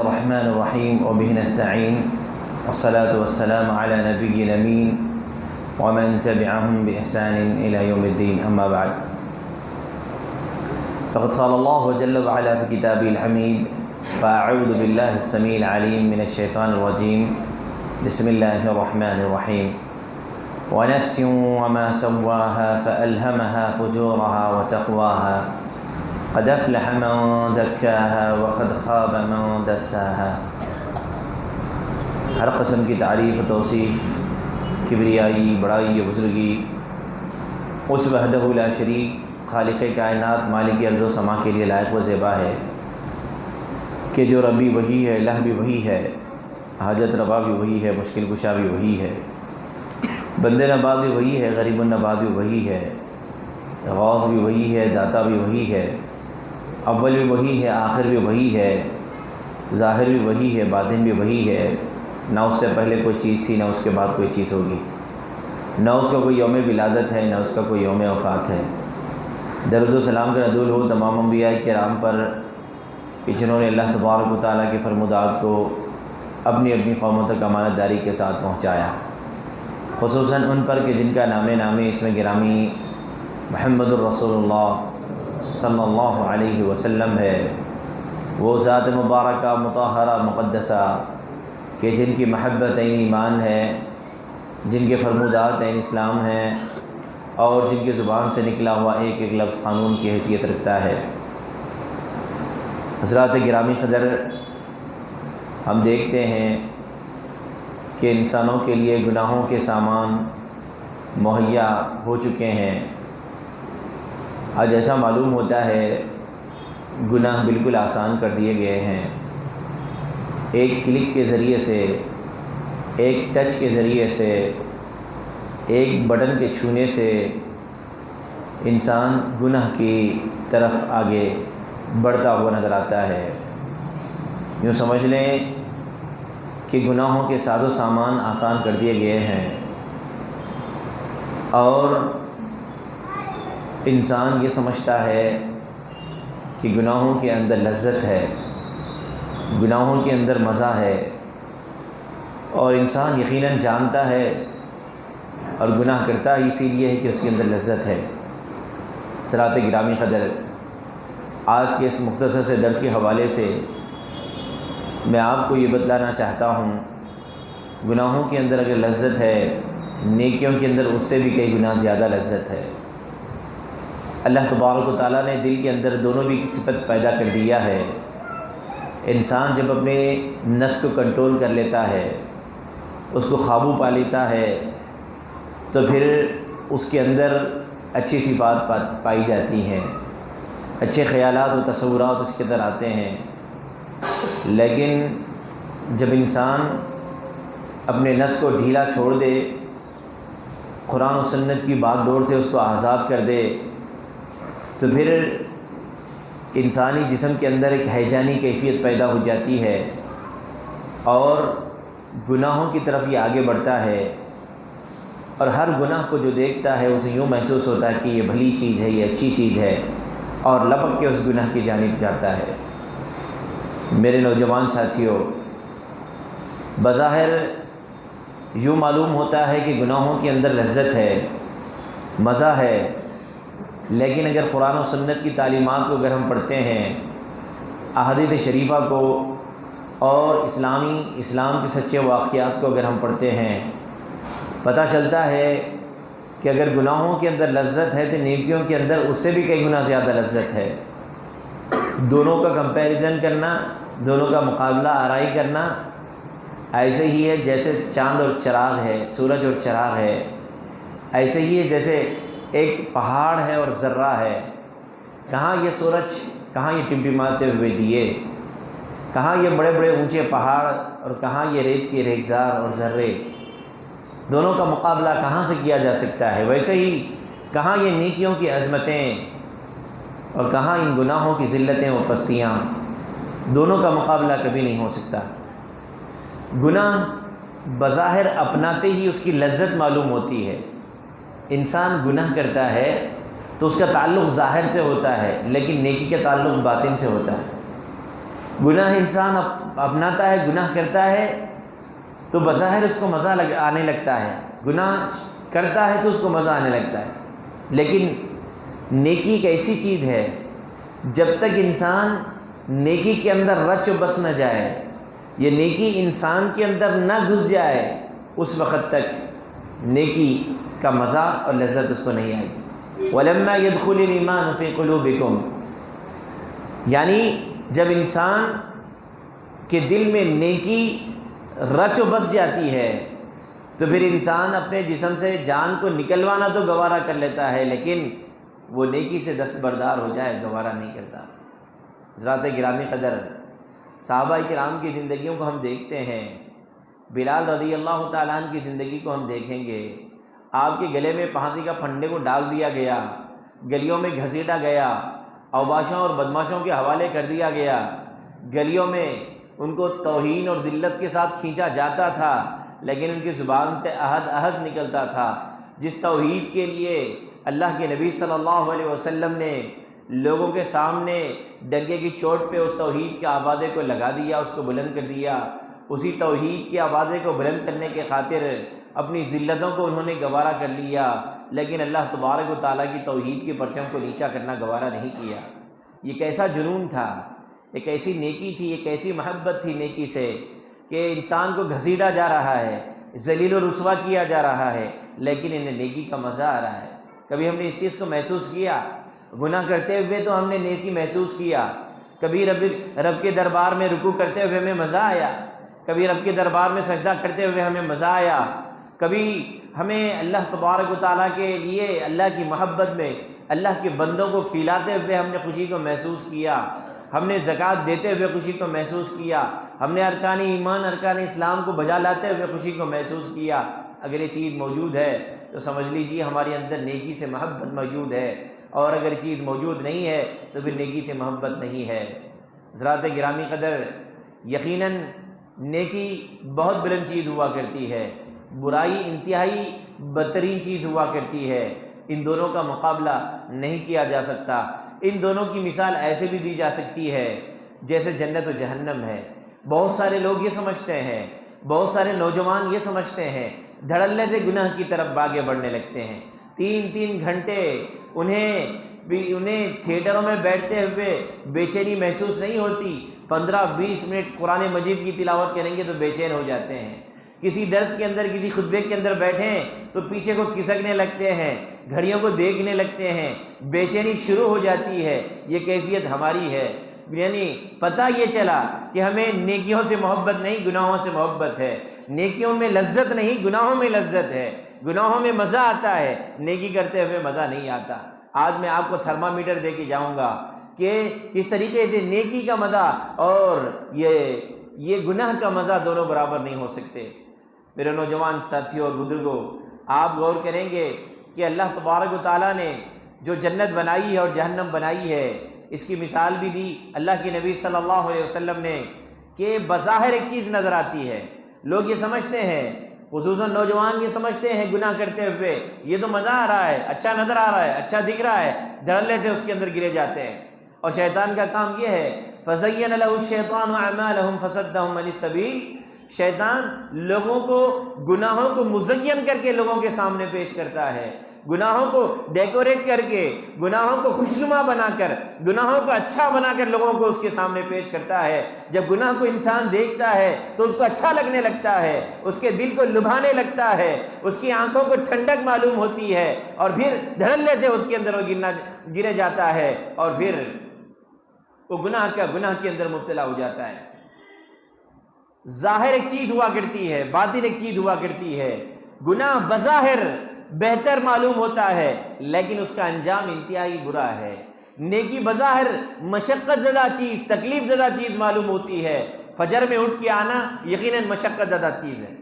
الرحمن الرحيم وبه نستعين والصلاة والسلام على نبي الأمين ومن تبعهم بإحسان إلى يوم الدين أما بعد فقد قال الله جل وعلا في كتابه الحميد فأعوذ بالله السميع العليم من الشيطان الرجيم بسم الله الرحمن الرحيم ونفس وما سواها فألهمها فجورها وتقواها قد أفلح من زكاها وقد خاب من دساها۔ ہر قسم کی تعریف و توصیف، کبریائی، بڑائی و بزرگی اس وحدہ لا شریک خالق کائنات مالک ارض و سما کے لیے لائق و زیبا ہے کہ جو ربی وہی ہے، الہ بھی وہی ہے، حاجت روا بھی وہی ہے، مشکل کشا بھی وہی ہے، بندے نواز بھی وہی ہے، غریب النواز بھی وہی ہے، غوث بھی وہی ہے، داتا بھی وہی ہے، اول بھی وہی ہے، آخر بھی وہی ہے، ظاہر بھی وہی ہے، باطن بھی وہی ہے۔ نہ اس سے پہلے کوئی چیز تھی، نہ اس کے بعد کوئی چیز ہوگی، نہ اس کا کوئی یوم ولادت ہے، نہ اس کا کوئی یوم وفات ہے۔ درود و سلام کا نزول ہو تمام انبیاء کرام پر کہ جنہوں نے اللہ تبارک و تعالیٰ کے فرمودات کو اپنی اپنی قوموں تک امانت داری کے ساتھ پہنچایا، خصوصاً ان پر کہ جن کا نام نامی اس میں گرامی محمد الرسول اللہ صلی اللہ علیہ وسلم ہے۔ وہ ذات مبارکہ مطہرہ مقدسہ کہ جن کی محبت عین ایمان ہے، جن کے فرمودات عین اسلام ہیں، اور جن کی زبان سے نکلا ہوا ایک ایک لفظ قانون کی حیثیت رکھتا ہے۔ حضرات گرامی قدر، ہم دیکھتے ہیں کہ انسانوں کے لیے گناہوں کے سامان مہیا ہو چکے ہیں۔ آج ایسا معلوم ہوتا ہے گناہ بالکل آسان کر دیے گئے ہیں۔ ایک کلک کے ذریعے سے، ایک ٹچ کے ذریعے سے، ایک بٹن کے چھونے سے انسان گناہ کی طرف آگے بڑھتا ہوا نظر آتا ہے۔ یوں سمجھ لیں کہ گناہوں کے ساز و سامان آسان کر دیے گئے ہیں، اور انسان یہ سمجھتا ہے کہ گناہوں کے اندر لذت ہے، گناہوں کے اندر مزہ ہے، اور انسان یقیناً جانتا ہے اور گناہ کرتا ہی اسی لیے ہے کہ اس کے اندر لذت ہے۔ حضرات گرامی قدر، آج کے اس مختصر سے درس کے حوالے سے میں آپ کو یہ بتلانا چاہتا ہوں، گناہوں کے اندر اگر لذت ہے، نیکیوں کے اندر اس سے بھی کئی گنا زیادہ لذت ہے۔ اللہ تبارک و تعالیٰ نے دل کے اندر دونوں بھی صفت پیدا کر دیا ہے۔ انسان جب اپنے نفس کو کنٹرول کر لیتا ہے، اس کو قابو پا لیتا ہے، تو پھر اس کے اندر اچھی صفات پائی جاتی ہیں، اچھے خیالات و تصورات اس کے اندر آتے ہیں۔ لیکن جب انسان اپنے نفس کو ڈھیلا چھوڑ دے، قرآن و سنت کی باغ ڈور سے اس کو آزاد کر دے، تو پھر انسانی جسم کے اندر ایک ہیجانی کیفیت پیدا ہو جاتی ہے، اور گناہوں کی طرف یہ آگے بڑھتا ہے، اور ہر گناہ کو جو دیکھتا ہے اسے یوں محسوس ہوتا ہے کہ یہ بھلی چیز ہے، یہ اچھی چیز ہے، اور لپک کے اس گناہ کی جانب جاتا ہے۔ میرے نوجوان ساتھیوں، بظاہر یوں معلوم ہوتا ہے کہ گناہوں کے اندر لذت ہے، مزہ ہے، لیکن اگر قرآن و سنت کی تعلیمات کو اگر ہم پڑھتے ہیں، احادیث شریفہ کو اور اسلام کے سچے واقعات کو اگر ہم پڑھتے ہیں، پتہ چلتا ہے کہ اگر گناہوں کے اندر لذت ہے تو نیکیوں کے اندر اس سے بھی کئی گنا زیادہ لذت ہے۔ دونوں کا کمپیریزن کرنا، دونوں کا مقابلہ آرائی کرنا ایسے ہی ہے جیسے چاند اور چراغ ہے، سورج اور چراغ ہے، ایسے ہی ہے جیسے ایک پہاڑ ہے اور ذرہ ہے۔ کہاں یہ سورج، کہاں یہ ٹمٹماتے ہوئے دیے، کہاں یہ بڑے بڑے اونچے پہاڑ اور کہاں یہ ریت کے ریگزار اور ذرے، دونوں کا مقابلہ کہاں سے کیا جا سکتا ہے؟ ویسے ہی کہاں یہ نیکیوں کی عظمتیں اور کہاں ان گناہوں کی ذلتیں و پستیاں، دونوں کا مقابلہ کبھی نہیں ہو سکتا۔ گناہ بظاہر اپناتے ہی اس کی لذت معلوم ہوتی ہے۔ انسان گناہ کرتا ہے تو اس کا تعلق ظاہر سے ہوتا ہے، لیکن نیکی کا تعلق باطن سے ہوتا ہے۔ گناہ انسان اپناتا ہے، گناہ کرتا ہے تو بظاہر اس کو مزہ آنے لگتا ہے، گناہ کرتا ہے تو اس کو مزہ آنے لگتا ہے، لیکن نیکی ایک ایسی چیز ہے جب تک انسان نیکی کے اندر رچ و بس نہ جائے، یہ نیکی انسان کے اندر نہ گھس جائے، اس وقت تک نیکی کا مزہ اور لذت اس کو نہیں آئے گی۔ وَلَمَّا يَدْخُلِ الْإِيمَانُ فِي قُلُوبِكُمْ، یعنی جب انسان کے دل میں نیکی رچ و بس جاتی ہے تو پھر انسان اپنے جسم سے جان کو نکلوانا تو گوارہ کر لیتا ہے، لیکن وہ نیکی سے دستبردار ہو جائے گوارہ نہیں کرتا۔ حضرات گرامی قدر، صحابہ کرام کی زندگیوں کو ہم دیکھتے ہیں، بلال رضی اللہ تعالیٰ عنہ کی زندگی کو ہم دیکھیں گے، آپ کے گلے میں پھانسی کا پھنڈے کو ڈال دیا گیا، گلیوں میں گھسیٹا گیا، اوباشوں اور بدماشوں کے حوالے کر دیا گیا، گلیوں میں ان کو توہین اور ذلت کے ساتھ کھینچا جاتا تھا، لیکن ان کی زبان سے عہد نکلتا تھا۔ جس توحید کے لیے اللہ کے نبی صلی اللہ علیہ وسلم نے لوگوں کے سامنے ڈنکے کی چوٹ پہ اس توحید کے آوازے کو لگا دیا، اس کو بلند کر دیا، اسی توحید کے آوازے کو بلند کرنے کے خاطر اپنی ذلتوں کو انہوں نے گوارہ کر لیا، لیکن اللہ تبارک و تعالیٰ کی توحید کے پرچم کو نیچا کرنا گوارہ نہیں کیا۔ یہ کیسا جنون تھا، ایک ایسی نیکی تھی، ایک ایسی محبت تھی نیکی سے کہ انسان کو گھسیٹا جا رہا ہے، ذلیل و رسوا کیا جا رہا ہے، لیکن انہیں نیکی کا مزہ آ رہا ہے۔ کبھی ہم نے اس چیز کو محسوس کیا؟ گناہ کرتے ہوئے تو ہم نے نیکی محسوس کیا، کبھی رب کے دربار میں رکوع کرتے ہوئے ہمیں مزہ آیا، کبھی رب کے دربار میں سجدہ کرتے ہوئے ہمیں مزہ آیا، کبھی ہمیں اللہ تبارک و تعالیٰ کے لیے اللہ کی محبت میں اللہ کے بندوں کو کھلاتے ہوئے ہم نے خوشی کو محسوس کیا، ہم نے زکوٰۃ دیتے ہوئے خوشی کو محسوس کیا، ہم نے ارکان ایمان ارکان اسلام کو بجا لاتے ہوئے خوشی کو محسوس کیا۔ اگر یہ چیز موجود ہے تو سمجھ لیجیے ہمارے اندر نیکی سے محبت موجود ہے، اور اگر چیز موجود نہیں ہے تو پھر نیکی سے محبت نہیں ہے۔ حضرات گرامی قدر، یقیناً نیکی بہت بلند چیز ہوا کرتی ہے، برائی انتہائی بدترین چیز ہوا کرتی ہے، ان دونوں کا مقابلہ نہیں کیا جا سکتا۔ ان دونوں کی مثال ایسے بھی دی جا سکتی ہے جیسے جنت و جہنم ہے۔ بہت سارے لوگ یہ سمجھتے ہیں، بہت سارے نوجوان یہ سمجھتے ہیں، دھڑلے سے گناہ کی طرف آگے بڑھنے لگتے ہیں، 3 گھنٹے انہیں تھیٹروں میں بیٹھتے ہوئے بے چینی محسوس نہیں ہوتی، 15-20 منٹ قرآن مجید کی تلاوت کریں گے تو بے چین ہو جاتے ہیں، کسی درس کے اندر کسی خطبے کے اندر بیٹھیں تو پیچھے کو کھسکنے لگتے ہیں، گھڑیوں کو دیکھنے لگتے ہیں، بے چینی شروع ہو جاتی ہے۔ یہ کیفیت ہماری ہے، یعنی پتہ یہ چلا کہ ہمیں نیکیوں سے محبت نہیں، گناہوں سے محبت ہے، نیکیوں میں لذت نہیں، گناہوں میں لذت ہے، گناہوں میں مزہ آتا ہے، نیکی کرتے ہوئے مزہ نہیں آتا۔ آج میں آپ کو تھرمامیٹر دے کے جاؤں گا کہ کس طریقے سے نیکی کا مزہ اور یہ گناہ کا مزہ دونوں برابر نہیں ہو سکتے۔ میرے نوجوان ساتھیوں اور بزرگوں، آپ غور کریں گے کہ اللہ تبارک و تعالیٰ نے جو جنت بنائی ہے اور جہنم بنائی ہے، اس کی مثال بھی دی اللہ کے نبی صلی اللہ علیہ وسلم نے کہ بظاہر ایک چیز نظر آتی ہے، لوگ یہ سمجھتے ہیں، خصوصاً نوجوان یہ سمجھتے ہیں گناہ کرتے ہوئے یہ تو مزہ آ رہا ہے، اچھا نظر آ رہا ہے، اچھا دکھ رہا ہے، دھڑلے سے اس کے اندر گرے جاتے ہیں۔ اور شیطان کا کام یہ ہے، فَزَيَّنَ لَهُ الشَّيْطَانُ أَعْمَالَهُمْ فَصَدَّهُمْ عَنِ السَّبِيلِ، شیطان لوگوں کو گناہوں کو مزین کر کے لوگوں کے سامنے پیش کرتا ہے، گناہوں کو ڈیکوریٹ کر کے، گناہوں کو خوشنما بنا کر، گناہوں کو اچھا بنا کر لوگوں کو اس کے سامنے پیش کرتا ہے۔ جب گناہ کو انسان دیکھتا ہے تو اس کو اچھا لگنے لگتا ہے، اس کے دل کو لبھانے لگتا ہے، اس کی آنکھوں کو ٹھنڈک معلوم ہوتی ہے، اور پھر دھڑلے سے اس کے اندر وہ گرے جاتا ہے، اور پھر وہ گناہ کے اندر مبتلا ہو جاتا ہے۔ ظاہر ایک چیز ہوا کرتی ہے، باطن ایک چیز ہوا کرتی ہے۔ گناہ بظاہر بہتر معلوم ہوتا ہے لیکن اس کا انجام انتہائی برا ہے۔ نیکی بظاہر مشقت زدہ چیز، تکلیف زدہ چیز معلوم ہوتی ہے۔ فجر میں اٹھ کے آنا یقیناً مشقت زدہ چیز ہے،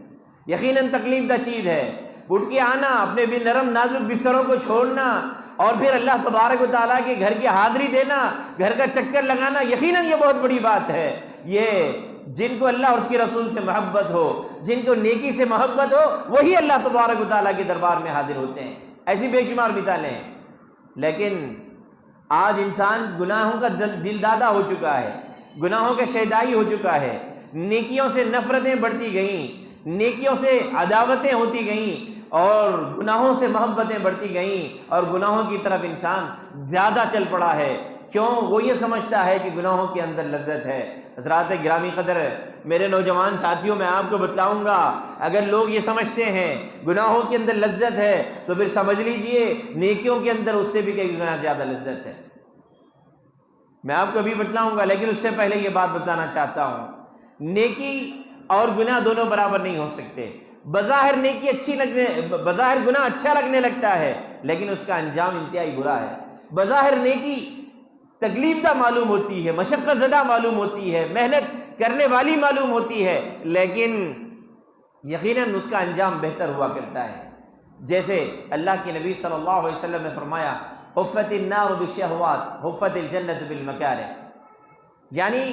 یقیناً تکلیف دہ چیز ہے۔ اٹھ کے آنا، اپنے بھی نرم نازک بستروں کو چھوڑنا، اور پھر اللہ تبارک و تعالیٰ کے گھر کی حاضری دینا، گھر کا چکر لگانا، یقیناً یہ بہت بڑی بات ہے۔ یہ جن کو اللہ اور اس کے رسول سے محبت ہو، جن کو نیکی سے محبت ہو، وہی اللہ تبارک و تعالیٰ کے دربار میں حاضر ہوتے ہیں۔ ایسی بے شمار مثالیں ہیں، لیکن آج انسان گناہوں کا دل دادا ہو چکا ہے، گناہوں کا شیدائی ہو چکا ہے، نیکیوں سے نفرتیں بڑھتی گئیں، نیکیوں سے عداوتیں ہوتی گئیں، اور گناہوں سے محبتیں بڑھتی گئیں، اور گناہوں کی طرف انسان زیادہ چل پڑا ہے۔ کیوں؟ وہ یہ سمجھتا ہے کہ گناہوں کے اندر لذت ہے۔ حضرات گرامی قدر، میرے نوجوان ساتھیوں، میں آپ کو بتلاؤں گا، اگر لوگ یہ سمجھتے ہیں گناہوں کے اندر لذت ہے تو پھر سمجھ لیجئے نیکیوں کے اندر اس سے بھی کئی گنا زیادہ لذت ہے۔ میں آپ کو ابھی بتلاؤں گا، لیکن اس سے پہلے یہ بات بتانا چاہتا ہوں، نیکی اور گناہ دونوں برابر نہیں ہو سکتے۔ بظاہر نیکی بظاہر گناہ اچھا لگنے لگتا ہے، لیکن اس کا انجام انتہائی برا ہے۔ بظاہر نیکی تکلیف دہ معلوم ہوتی ہے، مشقت زدہ معلوم ہوتی ہے، محنت کرنے والی معلوم ہوتی ہے، لیکن یقیناً اس کا انجام بہتر ہوا کرتا ہے۔ جیسے اللہ کے نبی صلی اللہ علیہ وسلم نے فرمایا، حفت النار بالشہوات حفت الجنت بالمکارہ، یعنی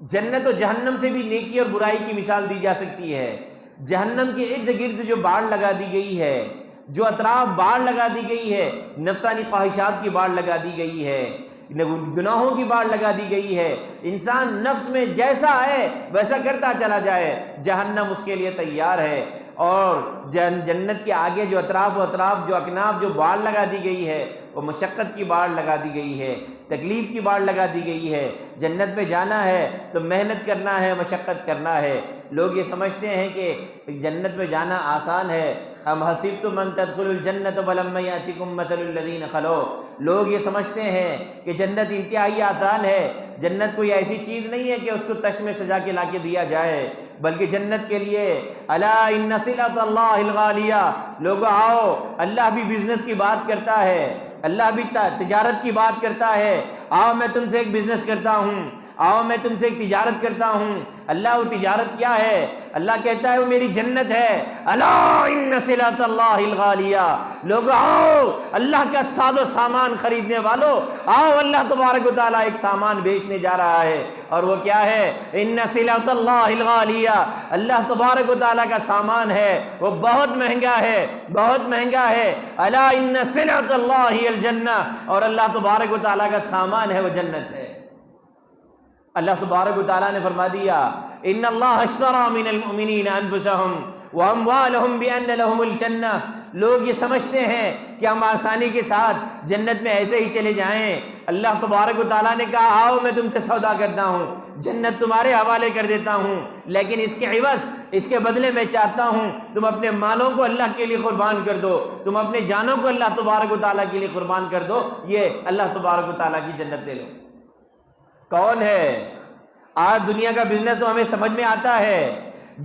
جنت و جہنم سے بھی نیکی اور برائی کی مثال دی جا سکتی ہے۔ جہنم کے ارد گرد جو باڑ لگا دی گئی ہے، جو اطراف باڑ لگا دی گئی ہے، نفسانی خواہشات کی باڑ لگا دی گئی ہے، گناہوں کی باڑ لگا دی گئی ہے، انسان نفس میں جیسا ہے ویسا کرتا چلا جائے، جہنم اس کے لیے تیار ہے۔ اور جنت کے آگے جو اطراف جو اکناف جو باڑ لگا دی گئی ہے، وہ مشقت کی باڑ لگا دی گئی ہے، تکلیف کی باڑ لگا دی گئی ہے۔ جنت میں جانا ہے تو محنت کرنا ہے، مشقت کرنا ہے۔ لوگ یہ سمجھتے ہیں کہ جنت میں جانا آسان ہے۔ ام حسبتم ان تدخلوا الجنۃ ولما یأتکم مثل الذین خلوا، لوگ یہ سمجھتے ہیں کہ جنت انتہائی آسان ہے۔ جنت کوئی ایسی چیز نہیں ہے کہ اس کو تش میں سجا کے لا کے دیا جائے، بلکہ جنت کے لیے الا ان صلۃ اللہ الغالیہ، لوگو آؤ، اللہ بھی بزنس کی بات کرتا ہے، اللہ بھی تجارت کی بات کرتا ہے۔ آؤ میں تم سے ایک بزنس کرتا ہوں، آؤ میں تم سے ایک تجارت کرتا ہوں۔ اللہ وہ تجارت کیا ہے؟ اللہ کہتا ہے وہ میری جنت ہے۔ الا ان صلۃ اللہ الغالیہ، لوگ آؤ، اللہ کا ساز و سامان خریدنے والو آؤ، اللہ تبارک و تعالیٰ ایک سامان بیچنے جا رہا ہے، اور وہ کیا ہے؟ ان صلۃ اللہ الغالیہ، اللہ تبارک و تعالیٰ کا سامان ہے، وہ بہت مہنگا ہے، بہت مہنگا ہے۔ الا ان صلۃ اللہ الجنہ، اور اللہ تبارک و تعالیٰ کا سامان ہے وہ جنت ہے۔ اللہ تبارک و تعالیٰ نے فرما دیا، ان اللہ اشتری من المؤمنین انفسهم واموالهم بان لهم الجنہ، لوگ یہ سمجھتے ہیں کہ ہم آسانی کے ساتھ جنت میں ایسے ہی چلے جائیں۔ اللہ تبارک و تعالیٰ نے کہا، آؤ میں تم سے سودا کرتا ہوں، جنت تمہارے حوالے کر دیتا ہوں، لیکن اس کے عوض، اس کے بدلے میں چاہتا ہوں تم اپنے مالوں کو اللہ کے لیے قربان کر دو، تم اپنے جانوں کو اللہ تبارک و تعالیٰ کے لیے قربان کر دو، یہ اللہ تبارک و تعالیٰ کی جنت لے لو۔ کون ہے؟ آج دنیا کا بزنس تو ہمیں سمجھ میں آتا ہے،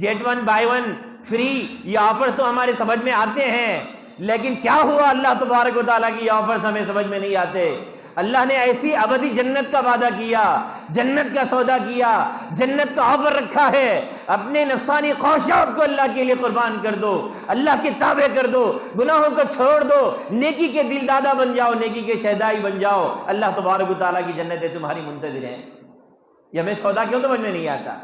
get one by one free, یہ آفرز تو ہمارے سمجھ میں آتے ہیں، لیکن کیا ہوا؟ اللہ تبارک و تعالیٰ کی یہ آفرز ہمیں سمجھ میں نہیں آتے۔ اللہ نے ایسی ابدی جنت کا وعدہ کیا، جنت کا سودا کیا، جنت کا آفر رکھا ہے، اپنے نفسانی خواہشات کو اللہ کے لیے قربان کر دو، اللہ کے تابع کر دو، گناہوں کو چھوڑ دو، نیکی کے دل دادا بن جاؤ، نیکی کے شہدائی بن جاؤ، اللہ تبارک و تعالیٰ کی جنتیں تمہاری منتظر ہیں۔ یہ ہمیں سودا کیوں سمجھ میں نہیں آتا؟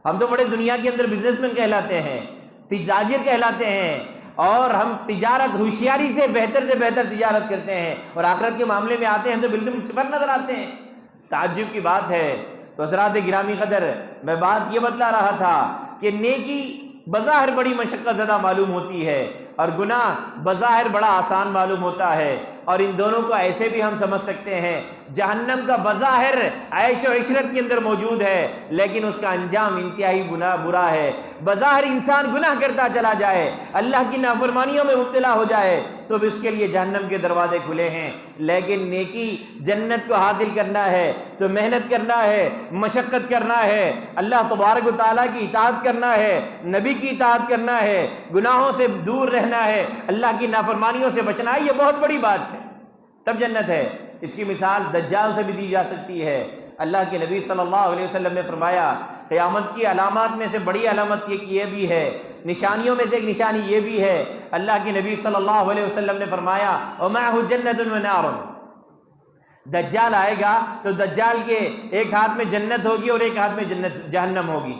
ہم تو بڑے دنیا کے اندر بزنس مین کہلاتے ہیں، تاجر کہلاتے ہیں، اور ہم تجارت ہوشیاری سے بہتر تجارت کرتے ہیں، اور آخرت کے معاملے میں آتے ہیں تو بالکل صفر نظر آتے ہیں۔ تعجب کی بات ہے۔ تو حضرات گرامی قدر، میں بات یہ بتلا رہا تھا کہ نیکی بظاہر بڑی مشقت زدہ معلوم ہوتی ہے، اور گناہ بظاہر بڑا آسان معلوم ہوتا ہے، اور ان دونوں کو ایسے بھی ہم سمجھ سکتے ہیں، جہنم کا بظاہر عیش و عشرت کے اندر موجود ہے، لیکن اس کا انجام انتہائی برا ہے۔ بظاہر انسان گناہ کرتا چلا جائے، اللہ کی نافرمانیوں میں مبتلا ہو جائے، تو بھی اس کے لیے جہنم کے دروازے کھلے ہیں، لیکن نیکی جنت کو حاصل کرنا ہے تو محنت کرنا ہے، مشقت کرنا ہے، اللہ تبارک و تعالیٰ کی اطاعت کرنا ہے، نبی کی اطاعت کرنا ہے، گناہوں سے دور رہنا ہے، اللہ کی نافرمانیوں سے بچنا ہے، یہ بہت بڑی بات ہے، تب جنت ہے۔ اس کی مثال دجال سے بھی دی جا سکتی ہے۔ اللہ کے نبی صلی اللہ علیہ وسلم نے فرمایا، قیامت کی علامات میں سے بڑی علامت یہ بھی ہے، نشانیوں میں سے ایک نشانی یہ بھی ہے، اللہ کے نبی صلی اللہ علیہ وسلم نے فرمایا، وَمَعْهُ جَنَّةٌ وَنَارٌ، دجال آئے گا تو دجال کے ایک ہاتھ میں جنت ہوگی اور ایک ہاتھ میں جہنم ہوگی،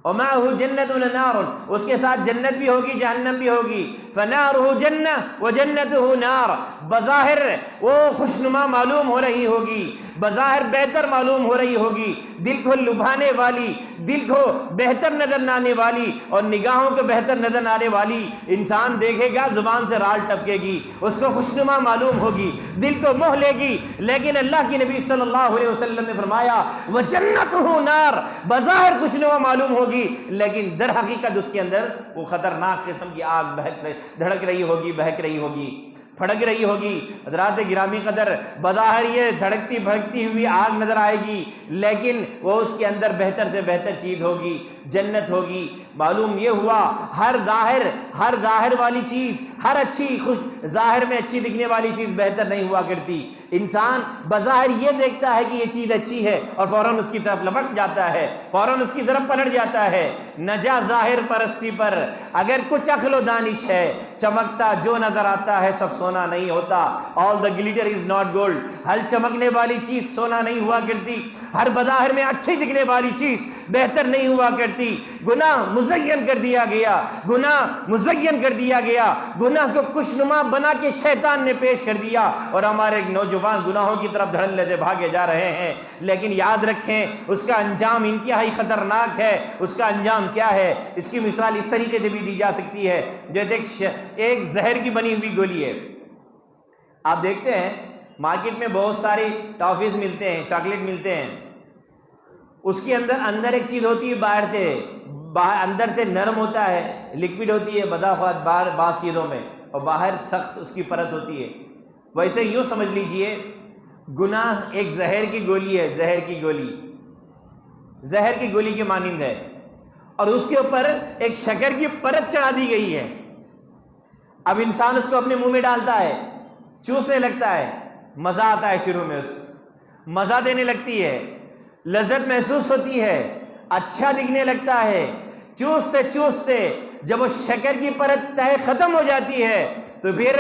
وَمَعْهُ جَنَّةٌ وَنَارٌ، اس کے ساتھ جنت بھی ہوگی، جہنم بھی ہوگی، فنارہ جنہ وجنتہ نار، بظاہر وہ خوشنما معلوم ہو رہی ہوگی، بظاہر بہتر معلوم ہو رہی ہوگی، دل کو لبھانے والی، دل کو بہتر نظر آنے والی اور نگاہوں کو بہتر نظر آنے والی، انسان دیکھے گا زبان سے رال ٹپکے گی، اس کو خوشنما معلوم ہوگی، دل کو موہ لے گی، لیکن اللہ کی نبی صلی اللہ علیہ وسلم نے فرمایا وجنتہ نار، بظاہر خوشنما معلوم ہوگی لیکن در حقیقت اس کے اندر وہ خطرناک قسم کی آگ دھڑک رہی ہوگی، بہک رہی ہوگی، پھڑک رہی ہوگی۔ حضرات گرامی قدر، بظاہر یہ دھڑکتی بھڑکتی ہوئی آگ نظر آئے گی لیکن وہ اس کے اندر بہتر سے بہتر چیز ہوگی، جنت ہوگی۔ معلوم یہ ہوا ہر ظاہر والی چیز، ہر اچھی ظاہر میں اچھی دکھنے والی چیز بہتر نہیں ہوا کرتی۔ انسان بظاہر یہ دیکھتا ہے کہ یہ چیز اچھی ہے اور فوراً اس کی طرف لپک جاتا ہے، فوراً اس کی طرف پلٹ جاتا ہے۔ نہ جا ظاہر پرستی پر، اگر کچھ عقل و دانش ہے، چمکتا جو نظر آتا ہے سب سونا نہیں ہوتا۔ all the glitter is not gold، ہر چمکنے والی چیز سونا نہیں ہوا کرتی، ہر بظاہر میں اچھی دکھنے والی چیز بہتر نہیں ہوا کرتی۔ گناہ مزین کر دیا گیا، گناہ مزین کر دیا گیا، گناہ کو خوشنما بنا کے شیطان نے پیش کر دیا اور ہمارے نوجوان گناہوں کی طرف دھڑن لیتے بھاگے جا رہے ہیں۔ لیکن یاد رکھیں اس کا انجام انتہائی خطرناک ہے۔ اس کا انجام کیا ہے؟ اس کی مثال اس طریقے سے بھی دی جا سکتی ہے جیسے ایک زہر کی بنی ہوئی گولی ہے۔ آپ دیکھتے ہیں مارکیٹ میں بہت ساری ٹافیز ملتے ہیں، چاکلیٹ ملتے ہیں، اس کے اندر ایک چیز ہوتی ہے، اندر سے نرم ہوتا ہے، لکوڈ ہوتی ہے بذات بعض چیزوں میں، اور باہر سخت اس کی پرت ہوتی ہے۔ ویسے یوں سمجھ لیجئے گناہ ایک زہر کی گولی ہے، زہر کی گولی کے مانند ہے، اور اس کے اوپر ایک شکر کی پرت چڑھا دی گئی ہے۔ اب انسان اس کو اپنے منہ میں ڈالتا ہے، چوسنے لگتا ہے، مزہ آتا ہے، شروع میں اس کو مزہ دینے لگتی ہے، لذت محسوس ہوتی ہے، اچھا دکھنے لگتا ہے۔ چوستے چوستے جب وہ شکر کی پرت تہ ختم ہو جاتی ہے تو پھر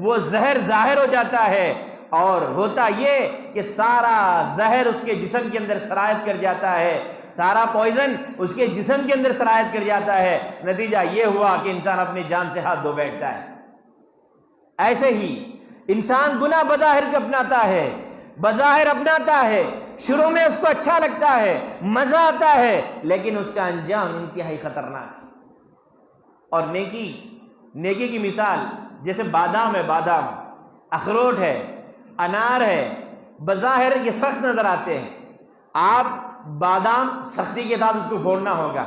وہ زہر ظاہر ہو جاتا ہے، اور ہوتا یہ کہ سارا زہر اس کے جسم کے اندر سرایت کر جاتا ہے، سارا پوائزن اس کے جسم کے اندر سرایت کر جاتا ہے۔ نتیجہ یہ ہوا کہ انسان اپنی جان سے ہاتھ دھو بیٹھتا ہے۔ ایسے ہی انسان گناہ بظاہر اپناتا ہے، شروع میں اس کو اچھا لگتا ہے، مزہ آتا ہے، لیکن اس کا انجام انتہائی خطرناک ہے۔ اور نیکی کی مثال جیسے بادام ہے، بادام، اخروٹ ہے، انار ہے، بظاہر یہ سخت نظر آتے ہیں۔ آپ بادام سختی کے ساتھ اس کو پھوڑنا ہوگا،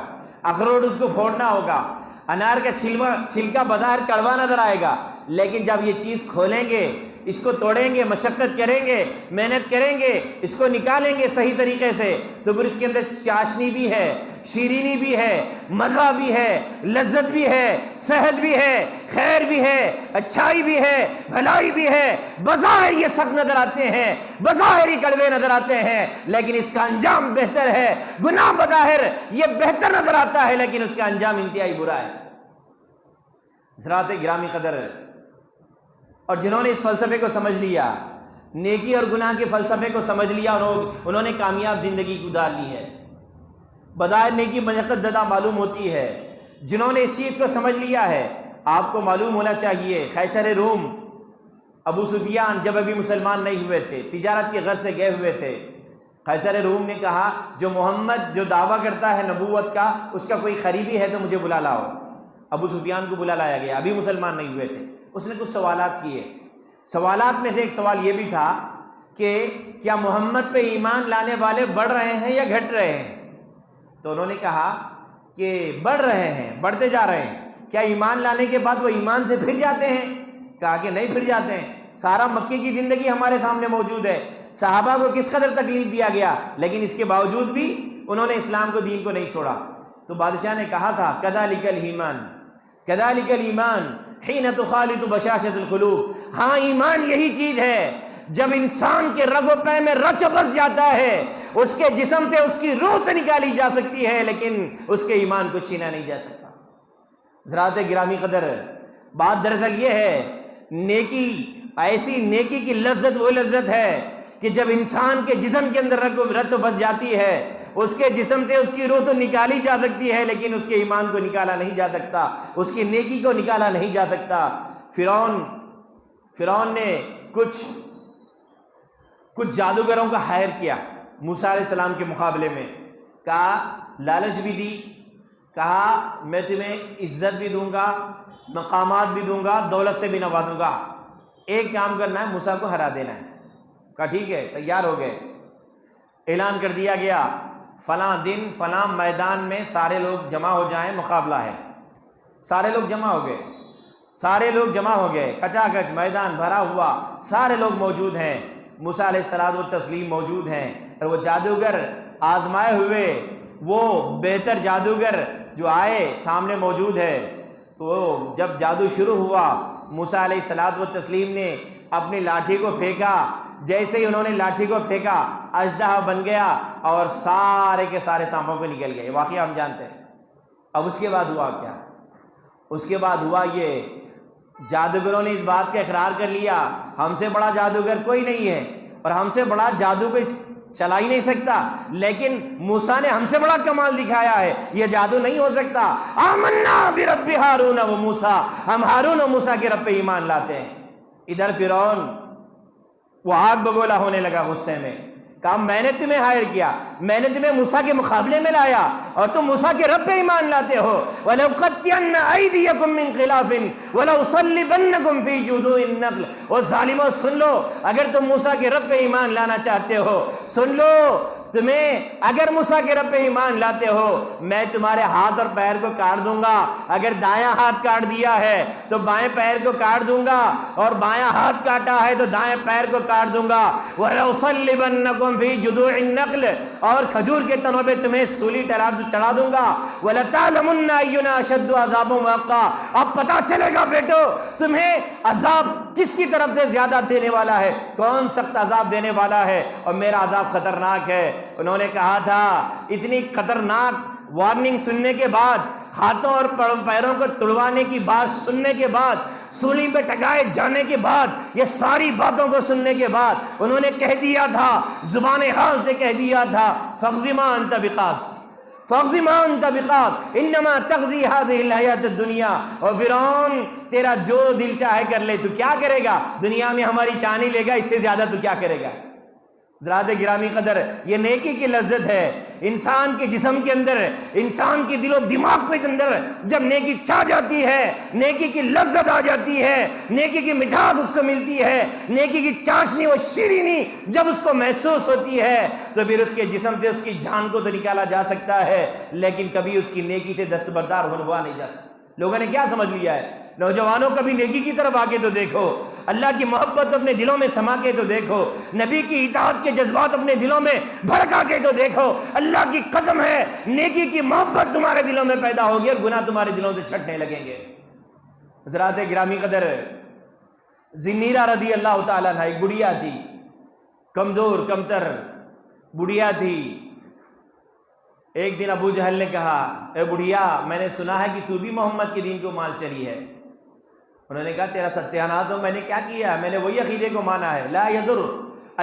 اخروٹ اس کو پھوڑنا ہوگا، انار کا چھلکا بظاہر کڑوا نظر آئے گا، لیکن جب یہ چیز کھولیں گے، اس کو توڑیں گے، مشقت کریں گے، محنت کریں گے، اس کو نکالیں گے صحیح طریقے سے، تو پھر اس کے اندر چاشنی بھی ہے، شیرینی بھی ہے، مزہ بھی ہے، لذت بھی ہے، صحت بھی ہے، خیر بھی ہے، اچھائی بھی ہے، بھلائی بھی ہے۔ بظاہر یہ سخت نظر آتے ہیں، بظاہر ہی کڑوے نظر آتے ہیں، لیکن اس کا انجام بہتر ہے۔ گناہ بظاہر یہ بہتر نظر آتا ہے لیکن اس کا انجام انتہائی برا ہے۔ حضرات گرامی قدر، اور جنہوں نے اس فلسفے کو سمجھ لیا، نیکی اور گناہ کے فلسفے کو سمجھ لیا، انہوں نے کامیاب زندگی گزار لی ہے۔ بظاہر نیکی مشقت زدہ معلوم ہوتی ہے۔ جنہوں نے اس چیز کو سمجھ لیا ہے، آپ کو معلوم ہونا چاہیے، قیصر روم ابو سفیان جب ابھی مسلمان نہیں ہوئے تھے، تجارت کے غرض سے گئے ہوئے تھے، قیصر روم نے کہا جو محمد جو دعویٰ کرتا ہے نبوت کا، اس کا کوئی قریبی ہے تو مجھے بلا لاؤ۔ ابو سفیان کو بلا لایا گیا، ابھی مسلمان نہیں ہوئے تھے۔ اس نے کچھ سوالات کیے، سوالات میں سے ایک سوال یہ بھی تھا کہ کیا محمد پہ ایمان لانے والے بڑھ رہے ہیں یا گھٹ رہے ہیں؟ تو انہوں نے کہا کہ بڑھ رہے ہیں، بڑھتے جا رہے ہیں۔ کیا ایمان لانے کے بعد وہ ایمان سے پھر جاتے ہیں؟ کہا کہ نہیں پھر جاتے ہیں۔ سارا مکے کی زندگی ہمارے سامنے موجود ہے، صحابہ کو کس قدر تکلیف دیا گیا، لیکن اس کے باوجود بھی انہوں نے اسلام کو، دین کو نہیں چھوڑا۔ تو بادشاہ نے کہا تھا کذالک الایمان، کذالک الایمان حین تخالط بشاشۃ القلوب، ہاں ایمان یہی چیز ہے جب انسان کے رگ و پے میں رچ بس جاتا ہے، اس کے جسم سے اس کی روح تو نکالی جا سکتی ہے لیکن اس کے ایمان کو چھینا نہیں جا سکتا۔ حضرات گرامی قدر، بات دراصل یہ ہے، نیکی، ایسی نیکی کی لذت وہ لذت ہے کہ جب انسان کے جسم کے اندر رچ بس جاتی ہے، اس کے جسم سے اس کی روح تو نکالی جا سکتی ہے لیکن اس کے ایمان کو نکالا نہیں جا سکتا، اس کی نیکی کو نکالا نہیں جا سکتا۔ فرعون نے کچھ جادوگروں کا ہائر کیا موسیٰ علیہ السلام کے مقابلے میں، کہا لالچ بھی دی، کہا میں تمہیں عزت بھی دوں گا، مقامات بھی دوں گا، دولت سے بھی نوازوں گا، ایک کام کرنا ہے موسیٰ کو ہرا دینا ہے۔ کہا ٹھیک ہے، تیار ہو گئے۔ اعلان کر دیا گیا فلاں دن فلاں میدان میں سارے لوگ جمع ہو جائیں، مقابلہ ہے۔ سارے لوگ جمع ہو گئے، کچا کچ میدان بھرا ہوا، سارے لوگ موجود ہیں، موسیٰ علیہ الصلوۃ والتسلیم موجود ہیں، اور وہ جادوگر آزمائے ہوئے، وہ بہتر جادوگر جو آئے سامنے موجود ہے۔ تو جب جادو شروع ہوا، موسیٰ علیہ الصلوۃ والتسلیم نے اپنی لاٹھی کو پھینکا، جیسے ہی انہوں نے لاٹھی کو پھینکا اژدہا بن گیا اور سارے کے سارے سانپوں کو نکل گئے۔ واقعہ ہم جانتے ہیں۔ اب اس کے بعد ہوا کیا؟ اس کے بعد ہوا یہ، جادوگروں نے اس بات کا اقرار کر لیا ہم سے بڑا جادوگر کوئی نہیں ہے اور ہم سے بڑا جادو کوئی چلا ہی نہیں سکتا، لیکن موسیٰ نے ہم سے بڑا کمال دکھایا ہے، یہ جادو نہیں ہو سکتا۔ آمنا برب ہارون و موسیٰ، ہم ہارون و موسیٰ کے رب پہ ایمان لاتے ہیں۔ ادھر فرعون وہ آگ بگولا ہونے لگا غصے میں، کہا میں نے تمہیں ہائر کیا، میں نے تمہیں موسیٰ کے مقابلے میں لایا اور تم موسیٰ کے رب پہ ایمان لاتے ہو۔ وَلَأُقَطِّعَنَّ أَيْدِيَكُمْ مِنْ خِلَافٍ وَلَأُصَلِّبَنَّكُمْ فِي جُذُوعِ النَّخْلِ۔ اور ظالموں سن لو، اگر تم موسیٰ کے رب پہ ایمان لانا چاہتے ہو، سن لو، اگر موسیٰ کے رب پہ ایمان لاتے ہو، میں تمہارے ہاتھ اور پیر کو کاٹ دوں گا۔ اگر دایاں ہاتھ کاٹ دیا ہے تو بائیں پیر کو کاٹ دوں گا، اور بایاں ہاتھ کاٹا ہے تو دائیں پیر کو کاٹ دوں گا۔ وَلَأُصَلِّبَنَّكُمْ فِي جُذُوعِ النَّخْلِ، اور کھجور کے تنوں پہ تمہیں سولی چڑھا دوں گا۔ وَلَتَعْلَمُنَّ أَيُّنَا أَشَدُّ عَذَابًا وَأَبْقَىٰ، اب پتہ چلے گا بیٹو تمہیں عذاب کس کی طرف سے زیادہ دینے والا ہے، کون سخت عذاب دینے والا ہے، اور میرا عذاب خطرناک ہے۔ انہوں نے کہا تھا اتنی خطرناک وارننگ سننے کے بعد، ہاتھوں اور پیروں کو تڑوانے کی بات سننے کے بعد، سولی پہ ٹکائے جانے کے بعد، یہ ساری باتوں کو سننے کے بعد انہوں نے کہہ دیا تھا، زبان حال سے کہہ دیا تھا، فَاغْزِ مَا أَنْتَ بِقَاسٍ، فَاغْزِ مَا أَنْتَ بِقَاسٍ إِنَّمَا تَغْزِي هَذِهِ الْحَيَاةَ الدُّنْيَا۔ اور فرعون تیرا جو دل چاہے کر لے، تو کیا کرے گا؟ دنیا میں ہماری جان ہی لے گا، اس سے زیادہ تو کیا کرے گا؟ حضرات گرامی قدر، یہ نیکی کی لذت ہے۔ انسان کے جسم کے اندر، انسان کے دل و دماغ کے اندر جب نیکی چھا جاتی ہے، نیکی کی لذت آ جاتی ہے، نیکی کی مٹھاس اس کو ملتی ہے، نیکی کی چاشنی و شیرینی جب اس کو محسوس ہوتی ہے، تو پھر اس کے جسم سے اس کی جان کو تو نکالا جا سکتا ہے، لیکن کبھی اس کی نیکی سے دستبردار ہوا نہیں جا سکتا۔ لوگوں نے کیا سمجھ لیا ہے؟ نوجوانوں کبھی نیکی کی طرف آگے تو دیکھو، اللہ کی محبت اپنے دلوں میں سما کے تو دیکھو، نبی کی اطاعت کے جذبات اپنے دلوں میں بھڑکا کے تو دیکھو۔ اللہ کی قسم ہے نیکی کی محبت تمہارے دلوں میں پیدا ہوگی اور گناہ تمہارے دلوں سے چھٹنے لگیں گے۔ حضرات گرامی قدر، زنیرہ رضی اللہ تعالیٰ عنہ ایک بڑھیا تھی، کمزور کمتر بڑھیا تھی۔ ایک دن ابو جہل نے کہا، اے بڑھیا، میں نے سنا ہے کہ تو بھی محمد کے دین کو مان چلی ہے۔ انہوں نے کہا تیرا ستیانات ہو، میں نے کیا کیا؟ میں نے وہی عقیدے کو مانا ہے، لا یضر،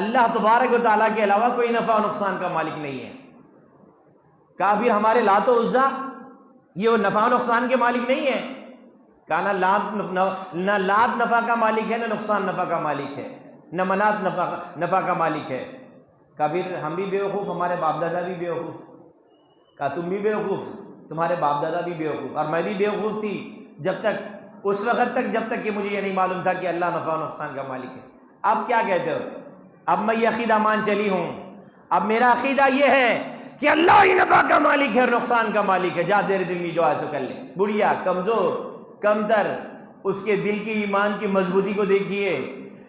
اللہ تبارک و تعالیٰ کے علاوہ کوئی نفع و نقصان کا مالک نہیں ہے۔ کہا پھر ہمارے لات و عزا یہ وہ نفع و نقصان کے مالک نہیں ہے؟ کہا نہ لات نفع کا مالک ہے، نہ نقصان نفع کا مالک ہے، نہ منات نفع کا مالک ہے۔ کہا پھر ہم بھی بیوقوف، ہمارے باپ دادا بھی بیوقوف۔ کہا تم بھی بیوقوف، تمہارے باپ دادا بھی بیوقوف، اور میں بھی بیوقوف تھی جب تک اس وقت تک جب تک کہ مجھے یہ نہیں معلوم تھا کہ اللہ نفع و نقصان کا مالک ہے۔ اب کیا کہتے ہو؟ اب میں یہ عقیدہ مان چلی ہوں، اب میرا عقیدہ یہ ہے کہ اللہ ہی نفع کا مالک ہے اور نقصان کا مالک ہے، جا تیرے دل میں جو ایسا کر لے۔ بڑھیا کمزور کمتر، اس کے دل کی ایمان کی مضبوطی کو دیکھیے،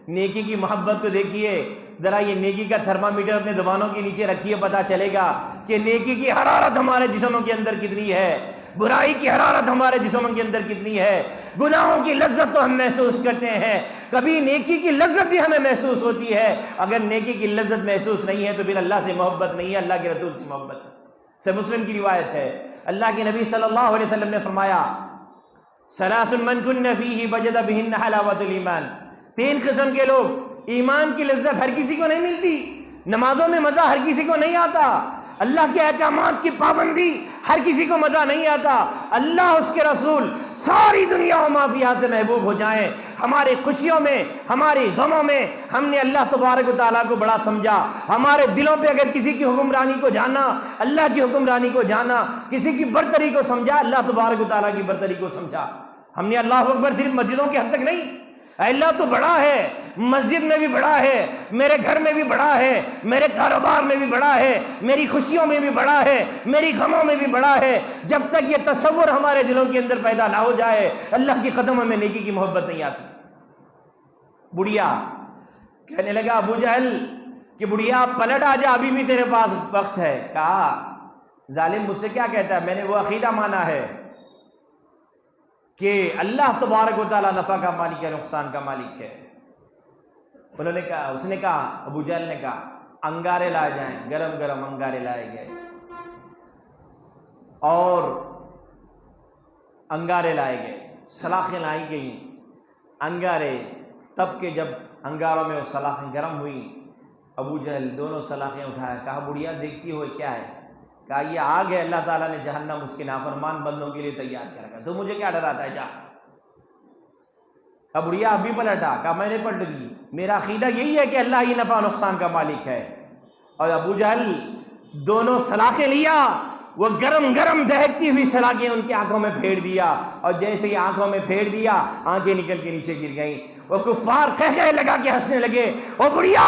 نیکی کی محبت کو دیکھیے، ذرا یہ نیکی کا تھرمامیٹر اپنے زبانوں کے نیچے رکھیے، پتہ چلے گا کہ نیکی کی حرارت ہمارے جسموں کے اندر کتنی ہے، برائی کی حرارت ہمارے جسموں کے اندر کتنی ہے۔ گناہوں کی لذت تو ہم محسوس کرتے ہیں، کبھی نیکی کی لذت بھی ہمیں محسوس ہوتی ہے۔ اگر نیکی کی لذت محسوس نہیں ہے تو پھر اللہ سے محبت نہیں ہے، اللہ کے رسول سے محبت ہے۔ صحیح مسلم کی روایت ہے، اللہ کے نبی صلی اللہ علیہ وسلم نے فرمایا، ثلاث من کن فیہ وجد بہن حلاوۃ الایمان، تین قسم کے لوگ، ایمان کی لذت ہر کسی کو نہیں ملتی، نمازوں میں مزہ ہر کسی کو نہیں آتا، اللہ کے احکامات کی پابندی ہر کسی کو مزہ نہیں آتا. اللہ اس کے رسول ساری دنیا و مافیات سے محبوب ہو جائیں. ہماری خوشیوں میں ہماری غموں میں ہم نے اللہ تبارک و تعالیٰ کو بڑا سمجھا. ہمارے دلوں پہ اگر کسی کی حکمرانی کو جانا, اللہ کی حکمرانی کو جانا, کسی کی برتری کو سمجھا, اللہ تبارک و تعالیٰ کی برتری کو سمجھا. ہم نے اللہ اکبر صرف مسجدوں کے حد تک نہیں, اللہ تو بڑا ہے, مسجد میں بھی بڑا ہے, میرے گھر میں بھی بڑا ہے, میرے کاروبار میں بھی بڑا ہے, میری خوشیوں میں بھی بڑا ہے, میری غموں میں بھی بڑا ہے. جب تک یہ تصور ہمارے دلوں کے اندر پیدا نہ ہو جائے, اللہ کے قدموں میں نیکی کی محبت نہیں آ سکتی. بڑھیا کہنے لگا ابو جہل کہ بڑھیا پلٹ آ جا, ابھی بھی تیرے پاس وقت ہے. کہا ظالم مجھ سے کیا کہتا ہے, میں نے وہ عقیدہ مانا ہے کہ اللہ تبارک و تعالیٰ نفع کا مالک ہے, نقصان کا مالک ہے. انہوں نے کہا, اس نے کہا, ابو جہل نے کہا انگارے لائے جائیں. گرم گرم انگارے لائے گئے اور انگارے لائے گئے, سلاخیں لائی گئیں. انگارے تب کہ جب انگاروں میں وہ سلاخیں گرم ہوئیں, ابو جہل دونوں سلاخیں اٹھایا. کہا بڑھیا دیکھتی ہوئے کیا ہے؟ کہا یہ آگ ہے, اللہ تعالیٰ نے جہنم اس کے نافرمان بندوں کے لیے تیار کر رکھا, تو مجھے کیا ڈراتا ہے, جا. کہا بڑھیا اب بھی پلٹا. کہا میں نے پلٹ لی, میرا عقیدہ یہی ہے کہ اللہ ہی نفع نقصان کا مالک ہے. اور ابو جہل دونوں سلاخیں لیا, وہ گرم گرم دہکتی ہوئی سلاخیں ان کی آنکھوں میں پھیر دیا, اور جیسے ہی آنکھوں میں پھیر دیا آنکھیں نکل کے نیچے گر گئیں. وہ کفار قہقہے لگا کے ہنسنے لگے. او بڑھیا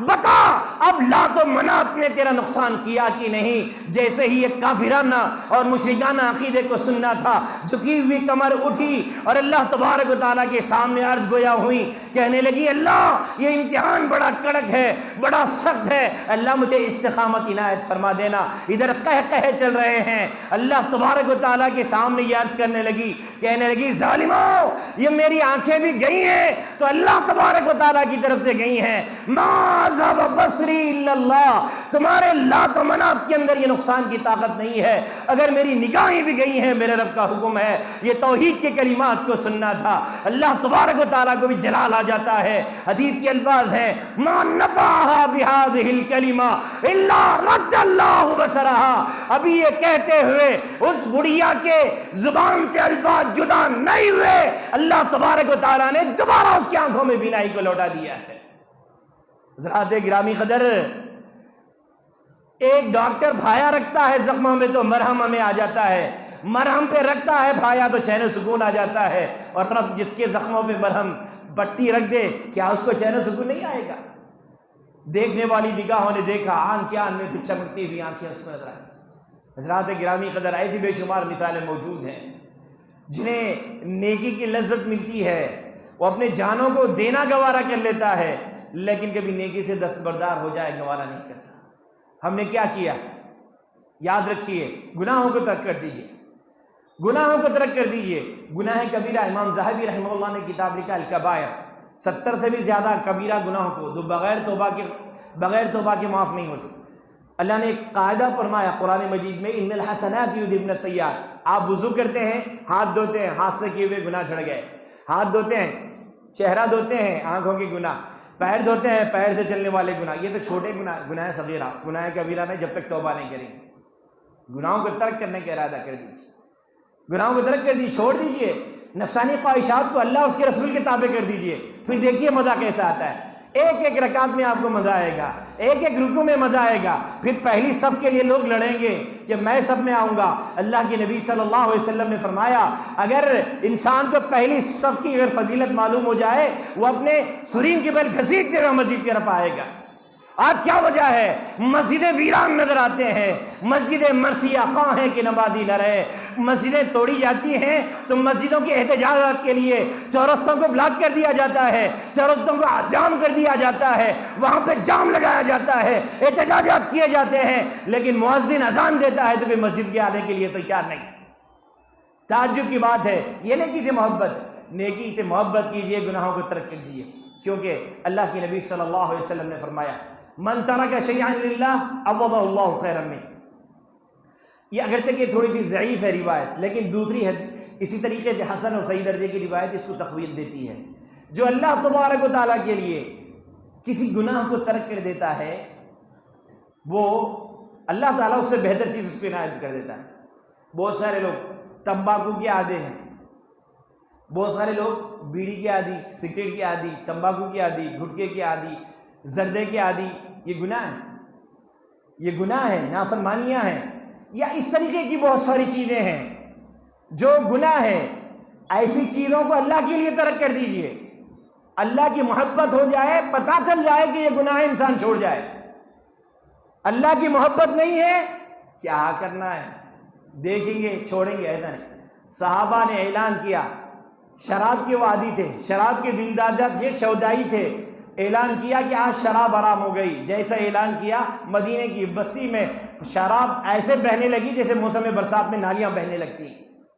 بتا اب لات و منات نے تیرا نقصان کیا کہ نہیں؟ جیسے ہی ایک کافرانہ اور مشرکانہ عقیدے کو سننا تھا, جھکی ہوئی کمر اٹھی اور اللہ تبارک و تعالیٰ کے سامنے عرض گویا ہوئی, کہنے لگی اللہ یہ امتحان بڑا کڑک ہے, بڑا سخت ہے, اللہ مجھے استقامت عنایت فرما دینا. ادھر قہقہے چل رہے ہیں, اللہ تبارک و تعالیٰ کے سامنے یہ عرض کرنے لگی, کہنے لگی ظالموں یہ میری آنکھیں بھی گئی ہیں تو اللہ تبارک و تعالیٰ کی طرف سے گئی ہیں. ما ذهب بصری الا اللہ, تمہارے لات و منات کے اندر یہ نقصان کی طاقت نہیں ہے. اگر میری نگاہیں بھی گئی ہیں میرے رب کا حکم ہے, یہ توحید کے کلمات کو سننا تھا. اللہ تبارک و تعالیٰ کو بھی جلال آ جاتا ہے. حدیث کے الفاظ ہیں ما نفعها بهذه الکلمہ الا رد اللہ بصرها. ابھی یہ کہتے ہوئے اس بڑھیا کے زبان سے الفاظ جدا نہیں ہوئے, اللہ تبارک و تعالیٰ نے دوبارہ اس کی آنکھوں میں بینائی کو لوٹا دیا ہے. حضرات گرامی قدر, ایک ڈاکٹر بھایا رکھتا ہے زخموں میں تو مرہم ہمیں آ جاتا ہے, مرہم پہ رکھتا ہے بھایا تو چین و سکون آ جاتا ہے. اور رب جس کے زخموں پہ مرہم پٹی رکھ دے, کیا اس کو چین و سکون نہیں آئے گا؟ دیکھنے والی نگاہوں نے دیکھا, آن کے آن میں پھر چمکتی ہوئی آنکھیں اس کو نظر آئی. حضرات گرامی قدر, ایسی بے شمار مثالیں موجود ہیں جنہیں نیکی کی لذت ملتی ہے, وہ اپنے جانوں کو دینا گوارا کر لیتا ہے, لیکن کبھی نیکی سے دستبردار ہو جائے گوارا نہیں کرتا. ہم نے کیا کیا؟ یاد رکھیے, گناہوں کو ترک کر دیجئے, گناہوں کو ترک کر دیجئے. گناہ کبیرہ, امام ذہبی رحمہ اللہ نے کتاب لکھا الکبائر, 70 سے بھی زیادہ کبیرہ گناہوں کو جو بغیر توبہ کے معاف نہیں ہوتے. اللہ نے ایک قاعدہ فرمایا قرآن مجید میں, ان الحسنات یذھبن السیئات. آپ وضو کرتے ہیں, ہاتھ دھوتے ہیں, ہاتھ سے کیے ہوئے گناہ جھڑ گئے, ہاتھ دھوتے ہیں, چہرہ دھوتے ہیں, آنکھوں کے گناہ, پیر دھوتے ہیں, پیر سے چلنے والے گناہ, یہ تو چھوٹے گناہ صغیرہ, گناہ کبیرہ نہیں. جب تک توبہ نہیں کریں گے, گناہوں کو ترک کرنے کا ارادہ کر دیجیے, گناہوں کو ترک کر دیجیے, چھوڑ دیجیے. نفسانی خواہشات کو اللہ اس کے رسول کے تابع کر دیجیے, پھر دیکھیے مزہ کیسا آتا ہے. ایک ایک رکعت میں آپ کو مزہ آئے گا, ایک ایک رکوع میں مزہ آئے گا. پھر پہلی صف کے لیے لوگ لڑیں گے کہ میں صف میں آؤں گا. اللہ کے نبی صلی اللہ علیہ وسلم نے فرمایا اگر انسان کو پہلی صف کی اگر فضیلت معلوم ہو جائے, وہ اپنے سرین کے بل گھسیٹتے ہوئے مسجد کی طرف آئے گا. آج کیا وجہ ہے؟ مسجدیں ویران نظر آتے ہیں, مسجدیں مرثیہ خواہ ہیں کہ نمازی نہ رہے. مسجدیں توڑی جاتی ہیں تو مسجدوں کے احتجاجات کے لیے چورستوں کو بلاک کر دیا جاتا ہے, چورستوں کو جام کر دیا جاتا ہے, وہاں پہ جام لگایا جاتا ہے, احتجاجات کیے جاتے ہیں, لیکن مؤذن اذان دیتا ہے تو کوئی مسجد کے آنے کے لیے تیار نہیں. تعجب کی بات ہے. یہ نہیں کیجیے محبت, نیکی سے محبت کیجیے, گناہوں کو ترک کر دیجیے, کیونکہ اللہ کے نبی صلی اللہ علیہ وسلم نے فرمایا من ترک شیئا للہ عوضہ اللہ خیرا منہ. یہ اگرچہ کہ تھوڑی سی ضعیف ہے روایت, لیکن دوسری اسی طریقے سے حسن اور صحیح درجے کی روایت اس کو تقویت دیتی ہے. جو اللہ تبارک و تعالیٰ کے لیے کسی گناہ کو ترک کر دیتا ہے وہ اللہ تعالیٰ اس سے بہتر چیز اس کو عنایت کر دیتا ہے۔ بہت سارے لوگ تمباکو کے عادی ہیں، بہت سارے لوگ بیڑی کے عادی، سگریٹ کے عادی، تمباکو کے عادی، گھٹکے کے عادی، زردے کے عادی۔ یہ گناہ ہے، یہ گناہ ہے، نافرمانیاں ہیں، یا اس طریقے کی بہت ساری چیزیں ہیں جو گناہ ہے۔ ایسی چیزوں کو اللہ کے لیے ترک کر دیجئے، اللہ کی محبت ہو جائے، پتہ چل جائے کہ یہ گناہ ہے، انسان چھوڑ جائے۔ اللہ کی محبت نہیں ہے، کیا کرنا ہے، دیکھیں گے چھوڑیں گے، ایسا نہیں۔ صحابہ نے اعلان کیا، شراب کے وہ عادی تھے، شراب کے دلدادہ تھے، شودائی تھے، اعلان کیا کہ آج شراب حرام ہو گئی۔ جیسا اعلان کیا، مدینے کی بستی میں شراب ایسے بہنے لگی جیسے موسم برسات میں نالیاں بہنے لگتی۔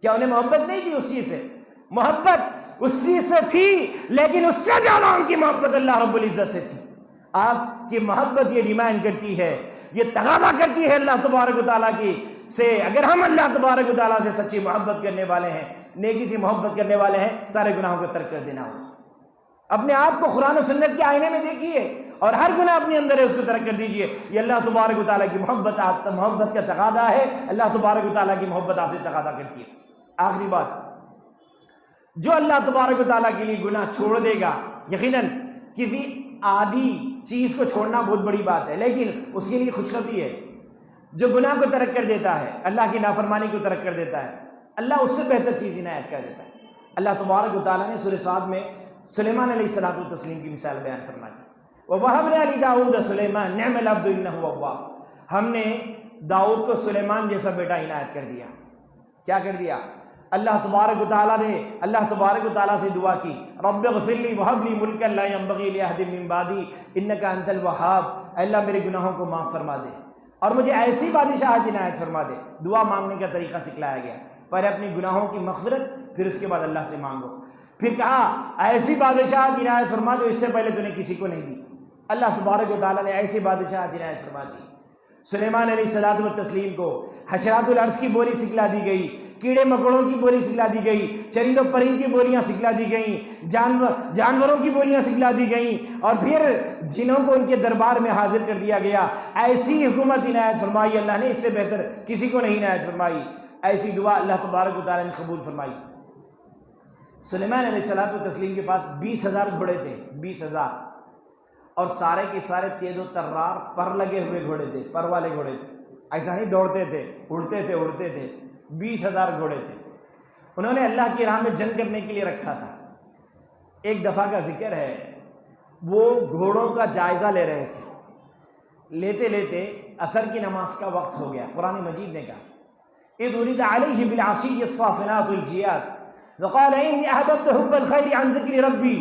کیا انہیں محبت نہیں تھی اس چیز سے؟ محبت اس چیز سے تھی، لیکن اس سے زیادہ ان کی محبت اللہ رب العزت سے تھی۔ آپ کی محبت یہ ڈیمانڈ کرتی ہے، یہ تقاضا کرتی ہے اللہ تبارک و تعالیٰ کی سے، اگر ہم اللہ تبارک و تعالیٰ سے سچی محبت کرنے والے ہیں، نیکی سے محبت کرنے والے ہیں، سارے گناہوں کو ترک کر دینا ہوگا۔ اپنے آپ کو قرآن و سنت کے آئینے میں دیکھیے، اور ہر گناہ اپنے اندر ہے اس کو ترک کر دیجئے۔ یہ اللہ تبارک و تعالیٰ کی محبت کا تقاضا ہے، اللہ تبارک و تعالیٰ کی محبت آپ سے تقاضا کرتی ہے۔ آخری بات، جو اللہ تبارک و تعالیٰ کے لیے گناہ چھوڑ دے گا، یقیناً کسی عادی چیز کو چھوڑنا بہت بڑی بات ہے، لیکن اس کے لیے خوشخبری ہے۔ جو گناہ کو ترک کر دیتا ہے، اللہ کی نافرمانی کو ترک کر دیتا ہے، اللہ اس سے بہتر چیز عنایت کر دیتا ہے۔ اللہ تبارک و تعالیٰ نے سورہ صاد میں سلیمان علیہ الصلوۃ والتسلیم کی مثال بیان فرمائی، وَوَهَبْنَا لِدَاؤُودَ سُلَيْمَانَ نِعْمَ الْعَبْدُ إِنَّهُ أَوَّابٌ۔ ہم نے داؤد کو سلیمان جیسا بیٹا عنایت کر دیا۔ کیا کر دیا؟ اللہ تبارک و تعالیٰ نے اللہ تبارک و تعالیٰ سے دعا کی، رب اغفر لی وہب لی ملکا لا ينبغی لأحد من بعدی انک انت الوہاب۔ اللہ میرے گناہوں کو معاف فرما دے اور مجھے ایسی بادشاہت عنایت فرما دے۔ دعا مانگنے کا طریقہ سکھلایا گیا، پہلے اپنے گناہوں کی مغفرت، پھر اس کے بعد اللہ سے مانگو۔ پھر کہا ایسی بادشاہت عنایت فرما جو اس سے پہلے تو نے کسی کو نہیں دی۔ اللہ تبارک و تعالیٰ نے ایسی بادشاہت عنایت فرما دی۔ سلیمان علیہ الصلوۃ والتسلیم کو حشرات الارض کی بولی سکھلا دی گئی، کیڑے مکوڑوں کی بولی سکھلا دی گئی، چرند و پرند کی بولیاں سکھلا دی گئیں، جانوروں کی بولیاں سکھلا دی گئیں، اور پھر جنوں کو ان کے دربار میں حاضر کر دیا گیا۔ ایسی حکومت عنایت فرمائی اللہ نے، اس سے بہتر کسی کو نہیں عنایت فرمائی۔ ایسی دعا اللہ تبارک و تعالیٰ نے قبول فرمائی۔ سلیمان علیہ الصلوۃ والتسلیم کے پاس 20,000 گھوڑے تھے، 20,000، اور سارے کے سارے تیز و ترار پر لگے ہوئے گھوڑے تھے، پر والے گھوڑے تھے، ایسا نہیں دوڑتے تھے، اڑتے تھے۔ 20,000 گھوڑے تھے، انہوں نے اللہ کی راہ میں جنگ کرنے کے لیے رکھا تھا۔ ایک دفعہ کا ذکر ہے، وہ گھوڑوں کا جائزہ لے رہے تھے، لیتے لیتے عصر کی نماز کا وقت ہو گیا۔ قرآن مجید نے کہا اذ ولد علیہ بالعشی الصافنات الجیاد وقال انی احببت حب الخیر عن ذکر ربی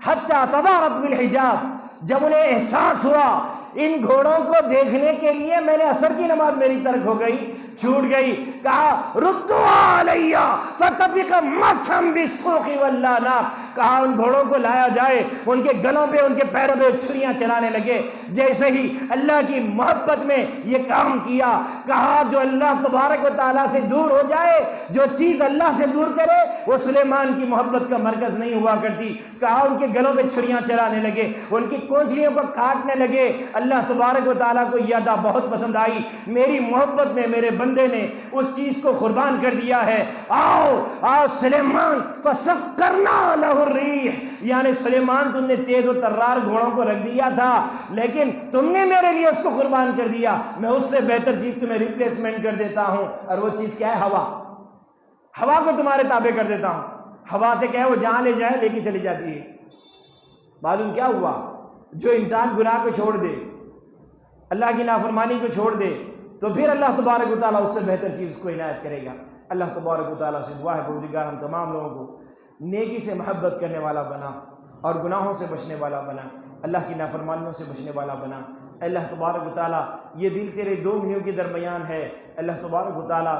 حتی تضارت بالحجاب۔ جب انہیں احساس ہوا ان گھوڑوں کو دیکھنے کے لیے میں نے عصر کی نماز میری ترک ہو گئی، چھوٹ گئی، کہا ردوا علیہ فتفق مسحا بالسوق واللعنات۔ کہا ان گھوڑوں کو لایا جائے، ان کے گلوں پہ ان کے پیروں پہ چھریاں چلانے لگے۔ جیسے ہی اللہ کی محبت میں یہ کام کیا، کہا جو اللہ تبارک و تعالیٰ سے دور ہو جائے، جو چیز اللہ سے دور کرے وہ سلیمان کی محبت کا مرکز نہیں ہوا کرتی۔ کہا ان کے گلوں پہ چھریاں چلانے لگے، ان کی کونچلیوں کو کاٹنے لگے۔ اللہ تبارک و تعالیٰ کو یہ ادا بہت پسند آئی، میری محبت میں میرے بندے نے اس چیز کو قربان کر دیا ہے۔ آؤ سلیمان فسخرنا لہ الریح، یعنی سلیمان تم نے تیز و ترار گھوڑوں کو رکھ دیا تھا، لیکن تم نے میرے لیے اس کو قربان کر دیا، میں اس سے بہتر چیز تمہیں ریپلیسمنٹ کر دیتا ہوں، اور وہ چیز کیا ہے؟ ہوا کو تمہارے تابع کر دیتا ہوں۔ ہوا سے کیا ہے؟ وہ جہاں لے جائے لے کے چلی جاتی ہے۔ معلوم کیا ہوا؟ جو انسان گناہ کو چھوڑ دے، اللہ کی نافرمانی کو چھوڑ دے، تو پھر اللہ تبارک و تعالیٰ اس سے بہتر چیز کو عنایت کرے گا۔ اللہ تبارک و تعالیٰ سے دعا ہے پروردگار ہم تمام لوگوں کو نیکی سے محبت کرنے والا بنا اور گناہوں سے بچنے والا بنا، اللہ کی نافرمانیوں سے بچنے والا بنا۔ اللہ تبارک و تعالیٰ یہ دل تیرے دو انگلیوں کے درمیان ہے، اللہ تبارک و تعالیٰ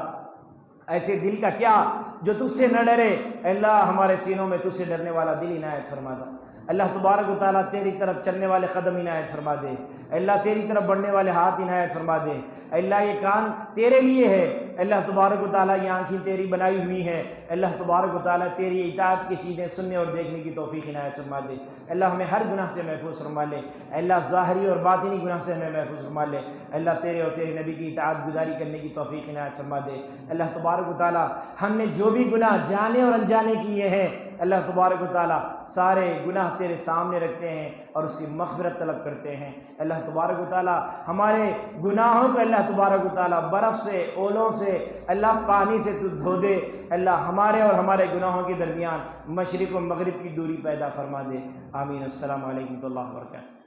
ایسے دل کا کیا جو تجھ سے نہ ڈرے، اللہ ہمارے سینوں میں تجھ سے ڈرنے والا دل عنایت فرما دے۔ اللہ تبارک و تعالیٰ تیری طرف چلنے والے قدم عنایت فرما دے، اللہ تیری طرف بڑھنے والے ہاتھ عنایت فرما دے۔ اللہ یہ کان تیرے لیے ہے، اللہ تبارک و تعالیٰ یہ آنکھیں تیری بنائی ہوئی ہیں، اللہ تبارک و تعالیٰ تیری اطاعت کی چیزیں سننے اور دیکھنے کی توفیق عنایت فرما دے۔ اللہ ہمیں ہر گناہ سے محفوظ فرما لے، اللہ ظاہری اور باطنی گناہ سے ہمیں محفوظ فرما لے، اللہ تیرے اور تیرے نبی کی اطاعت گزاری کرنے کی توفیق عنایت فرما دے۔ اللہ تبارک و تعالیٰ ہم نے جو بھی گناہ جانے اور انجانے کیے ہیں، اللہ تبارک و تعالیٰ سارے گناہ تیرے سامنے رکھتے ہیں اور اس کی مغفرت طلب کرتے ہیں۔ اللہ تبارک و تعالیٰ ہمارے گناہوں کو اللہ تبارک و تعالیٰ برف سے، اولوں سے، اللہ پانی سے تو دھو دے۔ اللہ ہمارے اور ہمارے گناہوں کے درمیان مشرق و مغرب کی دوری پیدا فرما دے۔ آمین۔ السلام علیکم و اللہ وبرکاتہ۔